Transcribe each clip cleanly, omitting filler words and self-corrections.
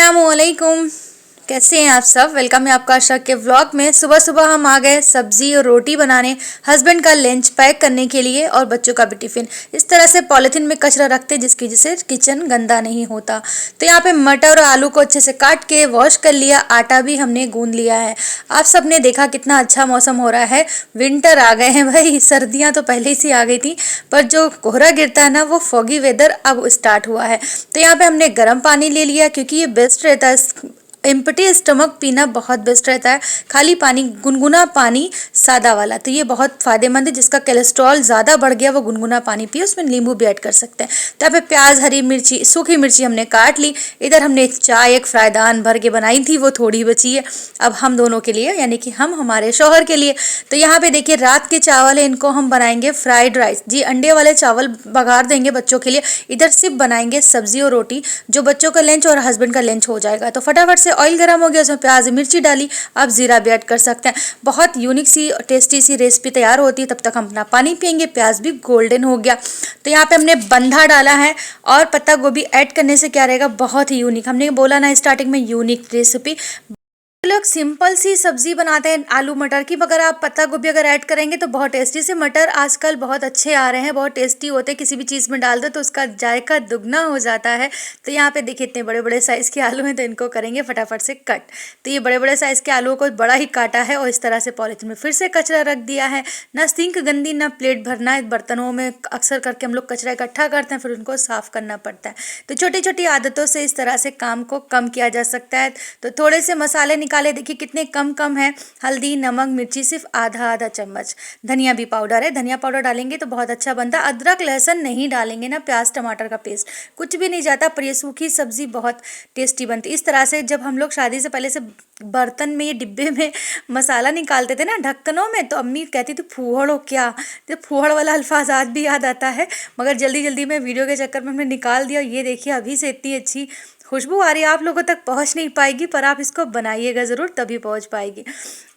अस्सलामुअलैकुम। कैसे हैं आप सब। वेलकम है आपका आशा के व्लॉग में। सुबह सुबह हम आ गए सब्जी और रोटी बनाने, हस्बैंड का लंच पैक करने के लिए और बच्चों का भी टिफिन। इस तरह से पॉलिथीन में कचरा रखते जिसकी वजह से किचन गंदा नहीं होता। तो यहाँ पे मटर और आलू को अच्छे से काट के वॉश कर लिया, आटा भी हमने गूंद लिया है। आप सब ने देखा कितना अच्छा मौसम हो रहा है। विंटर आ गए हैं भाई, सर्दियाँ तो पहले ही आ गई थी, पर जो कोहरा गिरता है ना वो फॉगी वेदर अब स्टार्ट हुआ है। तो यहाँ पे हमने गर्म पानी ले लिया क्योंकि ये बेस्ट रहता है। एम्प्टी स्टमक पीना बहुत बेस्ट रहता है। खाली पानी, गुनगुना पानी, सादा वाला, तो ये बहुत फायदेमंद है। जिसका कोलेस्ट्रॉल ज़्यादा बढ़ गया वो गुनगुना पानी पिए, उसमें नींबू भी ऐड कर सकते हैं। तो यहाँ पे प्याज, हरी मिर्ची, सूखी मिर्ची हमने काट ली। इधर हमने एक चाय, एक फ्राईदान भर के बनाई थी, वो थोड़ी बची है अब हम दोनों के लिए, यानी कि हम हमारे शौहर के लिए। तो यहाँ पे देखिए रात के चावल है, इनको हम बनाएंगे फ्राइड राइस। जी, अंडे वाले चावल बघार देंगे बच्चों के लिए। इधर सिर्फ बनाएंगे सब्जी और रोटी, जो बच्चों का लंच और हस्बैंड का लंच हो जाएगा। तो फटाफट से ऑयल गर्म हो गया, उसमें प्याज मिर्ची डाली, आप जीरा भी ऐड कर सकते हैं। बहुत यूनिक सी टेस्टी सी रेसिपी तैयार होती है। तब तक हम अपना पानी पियेंगे। प्याज भी गोल्डन हो गया। तो यहाँ पे हमने बंधा डाला है और पत्ता गोभी ऐड करने से क्या रहेगा, बहुत ही यूनिक। हमने बोला ना स्टार्टिंग में, यूनिक रेसिपी। लोग सिंपल सी सब्जी बनाते हैं आलू मटर की, मगर आप पत्ता गोभी अगर ऐड करेंगे तो बहुत टेस्टी से। मटर आजकल बहुत अच्छे आ रहे हैं, बहुत टेस्टी होते हैं। किसी भी चीज़ में डाल दो तो उसका जायका दुगना हो जाता है। तो यहाँ पे देखिए इतने बड़े बड़े साइज़ के आलू हैं, तो इनको करेंगे फटाफट से कट। तो ये बड़े बड़े साइज़ के आलू को बड़ा ही काटा है और इस तरह से पॉलिथीन में फिर से कचरा रख दिया है। ना सिंक गंदी, ना प्लेट भरना है। बर्तनों में अक्सर करके हम लोग कचरा इकट्ठा करते हैं, फिर उनको साफ करना पड़ता है। तो छोटी छोटी आदतों से इस तरह से काम को कम किया जा सकता है। तो थोड़े से मसाले निकाले, देखिए कितने कम है। हल्दी, नमक, मिर्ची सिर्फ आधा आधा चम्मच। धनिया भी पाउडर है, धनिया पाउडर डालेंगे तो बहुत अच्छा बनता है। अदरक लहसुन नहीं डालेंगे ना, प्याज टमाटर का पेस्ट कुछ भी नहीं जाता, पर ये सूखी सब्जी बहुत टेस्टी बनती है। इस तरह से जब हम लोग शादी से पहले से बर्तन में, ये डिब्बे में मसाला निकालते थे ना ढक्कनों में, तो अम्मी कहती थी फूहड़ो क्या। तो फूहड़ वाला अल्फाज आज भी याद आता है, मगर जल्दी जल्दी में वीडियो के चक्कर में हमने निकाल दिया। ये देखिए अभी से इतनी अच्छी खुशबू आ रही है, आप लोगों तक पहुंच नहीं पाएगी, पर आप इसको बनाइएगा ज़रूर, तभी पहुंच पाएगी।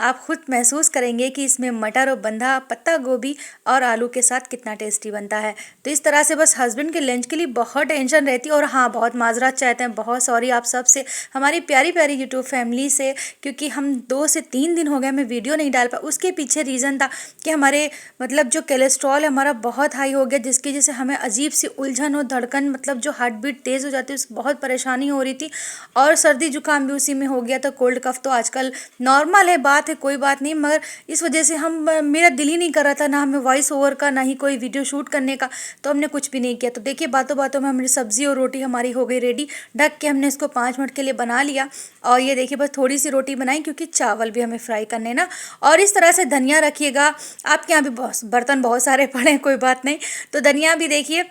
आप खुद महसूस करेंगे कि इसमें मटर और बंधा, पत्ता गोभी और आलू के साथ कितना टेस्टी बनता है। तो इस तरह से बस हस्बैंड के लंच के लिए बहुत टेंशन रहती है। और हाँ, बहुत माजरत चाहते हैं, बहुत सॉरी आप सब से, हमारी प्यारी प्यारी यूट्यूब फैमिली से, क्योंकि हम 2 से 3 दिन हो गए मैं वीडियो नहीं डाल पाई। उसके पीछे रीज़न था कि हमारे मतलब जो कोलेस्ट्रॉल है हमारा बहुत हाई हो गया, जिसकी वजह से हमें अजीब सी उलझन और धड़कन, मतलब जो हार्ट बीट तेज़ हो जाती है, उसकी बहुत परेशानी हो रही थी। और सर्दी जुकाम भी उसी में हो गया था। कोल्ड कफ तो आजकल नॉर्मल है, बात है, कोई बात नहीं, मगर इस वजह से हम मेरा दिल ही नहीं कर रहा था, ना हमें वॉइस ओवर का, ना ही कोई वीडियो शूट करने का। तो हमने कुछ भी नहीं किया। तो देखिए बातों बातों में हमारी सब्जी और रोटी हमारी हो गई रेडी। ढक के हमने इसको 5 मिनट के लिए बना लिया। और ये देखिए बस थोड़ी सी रोटी बनाई, क्योंकि चावल भी हमें फ्राई करने ना। और इस तरह से धनिया रखिएगा। आपके यहाँ भी बर्तन बहुत सारे पड़े हैं, कोई बात नहीं। तो धनिया भी देखिए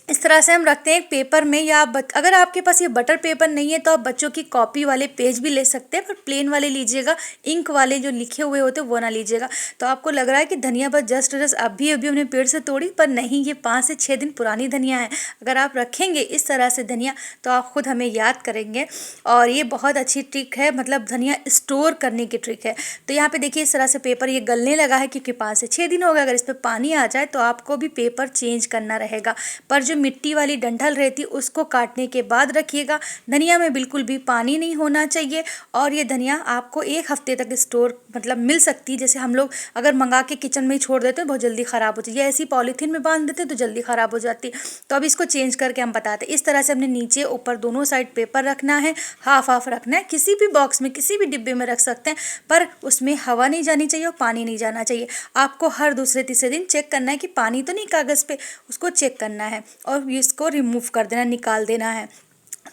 इस तरह से हम रखते हैं एक पेपर में, या अगर आपके पास ये बटर पेपर नहीं है तो आप बच्चों की कॉपी वाले पेज भी ले सकते हैं, पर प्लेन वाले लीजिएगा। इंक वाले जो लिखे हुए होते हैं वो ना लीजिएगा। तो आपको लग रहा है कि धनिया बस जस्ट अभी अभी हमने पेड़ से तोड़ी, पर नहीं, ये 5 से 6 दिन पुरानी धनिया है। अगर आप रखेंगे इस तरह से धनिया, तो आप खुद हमें याद करेंगे। और ये बहुत अच्छी ट्रिक है, मतलब धनिया स्टोर करने की ट्रिक है। तो यहाँ पे देखिए इस तरह से पेपर ये गलने लगा है, क्योंकि 5 से 6 दिन हो गए। अगर इस पर पानी आ जाए तो आपको भी पेपर चेंज करना रहेगा। पर जो मिट्टी वाली डंठल रहती उसको काटने के बाद रखिएगा। धनिया में बिल्कुल भी पानी नहीं होना चाहिए। और ये धनिया आपको 1 हफ्ते तक स्टोर मतलब मिल सकती है। जैसे हम लोग अगर मंगा के किचन में ही छोड़ देते हैं बहुत जल्दी ख़राब हो जाती है, ऐसी पॉलीथीन में बांध देते हैं तो जल्दी ख़राब हो जाती है। तो अब इसको चेंज करके हम बताते हैं। इस तरह से हमने नीचे ऊपर दोनों साइड पेपर रखना है, हाफ हाफ रखना है। किसी भी बॉक्स में, किसी भी डिब्बे में रख सकते हैं, पर उसमें हवा नहीं जानी चाहिए और पानी नहीं जाना चाहिए। आपको हर दूसरे तीसरे दिन चेक करना है कि पानी तो नहीं कागज़ पे, उसको चेक करना है और इसको रिमूव कर देना, निकाल देना है।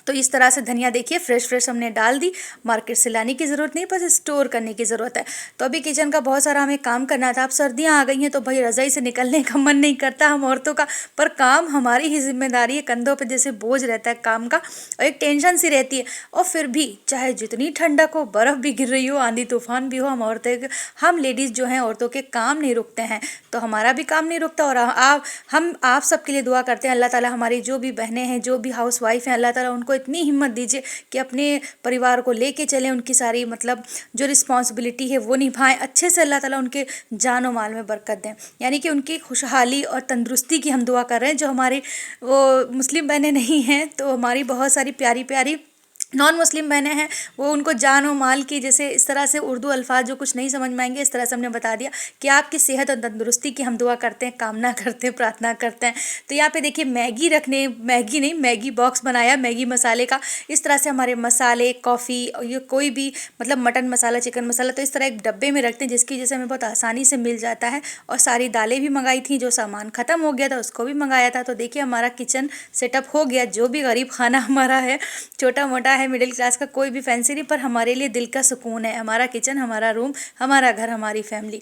तो इस तरह से धनिया देखिए फ्रेश हमने डाल दी। मार्केट से लाने की ज़रूरत नहीं, बस स्टोर करने की ज़रूरत है। तो अभी किचन का बहुत सारा हमें काम करना था। अब सर्दियाँ आ गई हैं तो भाई रज़ाई से निकलने का मन नहीं करता हम औरतों का, पर काम हमारी ही जिम्मेदारी है। कंधों पे जैसे बोझ रहता है काम का, और एक टेंशन सी रहती है। और फिर भी चाहे जितनी ठंडक हो, बर्फ़ भी गिर रही हो, आंधी तूफान भी हो, हम लेडीज़ जो हैं, औरतों के काम नहीं रुकते हैं। तो हमारा भी काम नहीं रुकता। और आप सबके लिए दुआ करते हैं, अल्लाह ताला हमारी जो भी बहनें हैं, जो भी हाउस वाइफ हैं, अल्लाह ताला उनको इतनी हिम्मत दीजिए कि अपने परिवार को लेके चलें। उनकी सारी मतलब जो रिस्पॉन्सिबिलिटी है वो निभाएं अच्छे से। अल्लाह ताला उनके जान और माल में बरकत दें, यानी कि उनकी खुशहाली और तंदुरुस्ती की हम दुआ कर रहे हैं। जो हमारी वो मुस्लिम बहनें नहीं हैं, तो हमारी बहुत सारी प्यारी प्यारी नॉन मुस्लिम बहनें हैं वो उनको जान और माल की, जैसे इस तरह से उर्दू अल्फाज जो कुछ नहीं समझ में आएंगे इस तरह से हमने बता दिया कि आपकी सेहत और तंदुरुस्ती की हम दुआ करते हैं, कामना करते हैं, प्रार्थना करते हैं। तो यहाँ पे देखिए मैगी रखने, मैगी नहीं मैगी बॉक्स बनाया मैगी मसाले का। इस तरह से हमारे मसाले, कॉफ़ी, ये कोई भी मतलब मटन मसाला, चिकन मसाला, तो इस तरह एक डब्बे में रखते हैं जिसकी वजह से हमें बहुत आसानी से मिल जाता है। और सारी दालें भी मंगाई थी, जो सामान ख़त्म हो गया था उसको भी मंगाया था। तो देखिए हमारा किचन सेटअप हो गया। जो भी गरीब खाना हमारा है, छोटा मोटा है, मिडिल क्लास का, कोई भी फैंसी नहीं, पर हमारे लिए दिल का सुकून है। हमारा किचन, हमारा रूम, हमारा घर, हमारी फैमिली।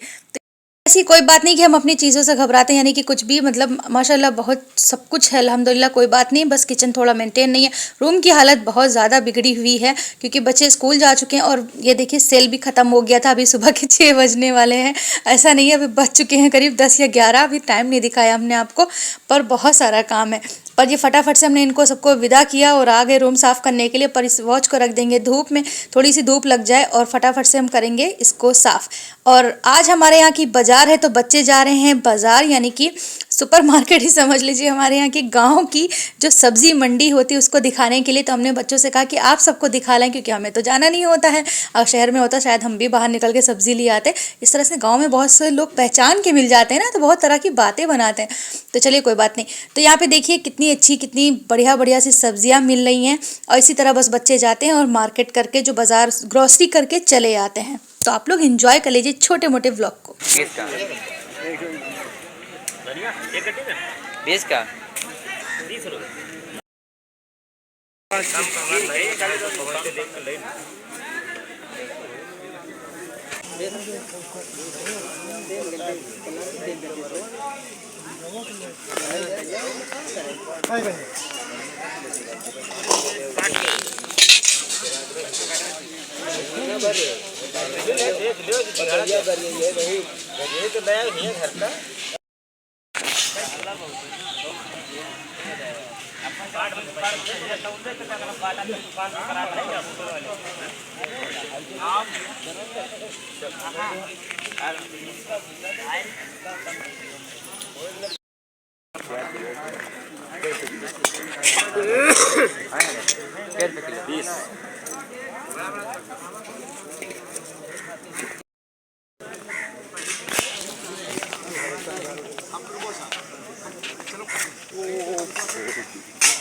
ऐसी कोई बात नहीं कि हम अपनी चीज़ों से घबराते हैं, यानी कि कुछ भी मतलब माशाल्लाह बहुत सब कुछ है अल्हम्दुलिल्लाह, कोई बात नहीं, बस किचन थोड़ा मेंटेन नहीं है। रूम की हालत बहुत ज़्यादा बिगड़ी हुई है क्योंकि बच्चे स्कूल जा चुके हैं और ये देखिए सेल भी ख़त्म हो गया था। अभी सुबह के 6 बजने वाले हैं, ऐसा नहीं है, अभी बज चुके हैं करीब 10 या 11, अभी टाइम नहीं दिखाया हमने आपको, पर बहुत सारा काम है। पर ये फटाफट से हमने इनको सबको विदा किया और आ गए रूम साफ़ करने के लिए। पर इस वॉच को रख देंगे धूप में, थोड़ी सी धूप लग जाए और फटाफट से हम करेंगे इसको साफ़। और आज हमारे यहाँ की बाज़ार है, तो बच्चे जा रहे हैं बाज़ार, यानी कि सुपरमार्केट ही समझ लीजिए। हमारे यहाँ की गांव की जो सब्ज़ी मंडी होती है उसको दिखाने के लिए। तो हमने बच्चों से कहा कि आप सबको दिखा लें, क्योंकि हमें तो जाना नहीं होता है। और शहर में होता शायद हम भी बाहर निकल के सब्ज़ी ले आते। इस तरह से गाँव में बहुत से लोग पहचान के मिल जाते हैं ना, तो बहुत तरह की बातें बनाते हैं। तो चलिए कोई बात नहीं। तो यहाँ पे देखिए कितनी अच्छी, कितनी बढ़िया बढ़िया सी सब्जियाँ मिल रही हैं। और इसी तरह बस बच्चे जाते हैं और मार्केट करके, जो बाज़ार ग्रॉसरी करके चले आते हैं। तो आप लोग एंजॉय कर लीजिए छोटे मोटे व्लॉग को। बीस का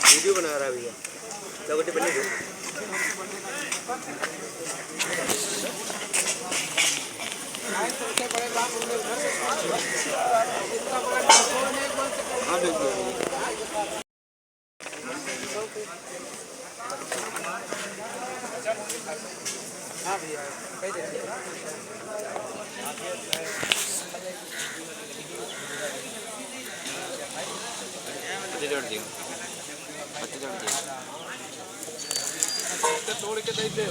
वीडियो बना रहा भैया, लगोटे बने दो। हाँ भैया जोड़ दियो, तोड़ के दे दो।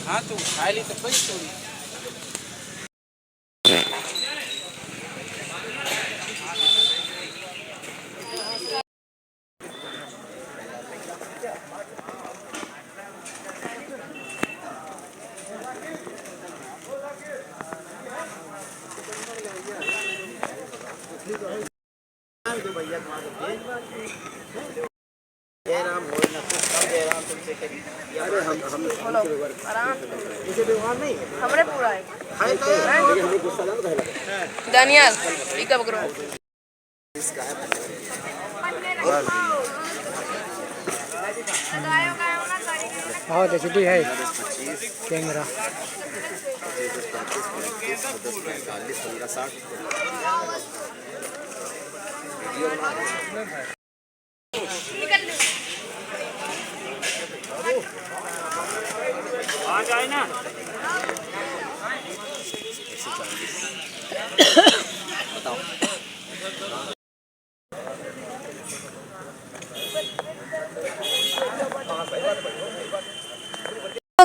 हाँ तू खा ली तो बस तोड़ी। जयराम हो ना कुछ कम, जयराम तुमसे करी। अरे हम आराम मुझे व्यवहार नहीं है, हमरे पूरा है खाए तो हमें गुस्सा ना कहे दानियाल ठीक है बकरो इसका है। हां देखिए है कैमरा 25 10 45 15 60 वीडियो बना आ जाए ना। बताओ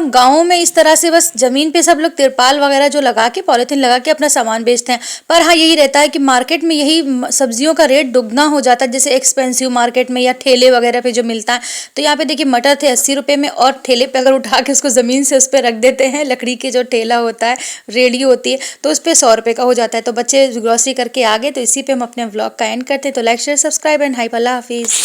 गाँव में इस तरह से बस जमीन पे सब लोग तिरपाल वगैरह जो लगा के, पॉलीथीन लगा के अपना सामान बेचते हैं। पर हाँ यही रहता है कि मार्केट में यही सब्जियों का रेट दुगना हो जाता है, जैसे एक्सपेंसिव मार्केट में या ठेले वगैरह पे जो मिलता है। तो यहाँ पे देखिए मटर थे 80 रुपये में, और ठेले पे अगर उठा के उसको ज़मीन से उस पर रख देते हैं, लकड़ी के जो ठेला होता है, रेडी होती है, तो उस पर 100 रुपये का हो जाता है। तो बच्चे ग्रॉसरी करके आ गए। तो इसी पर हम अपने व्लॉग का एंड करते हैं। तो like share subscribe and hype, अल्लाह हाफिज़।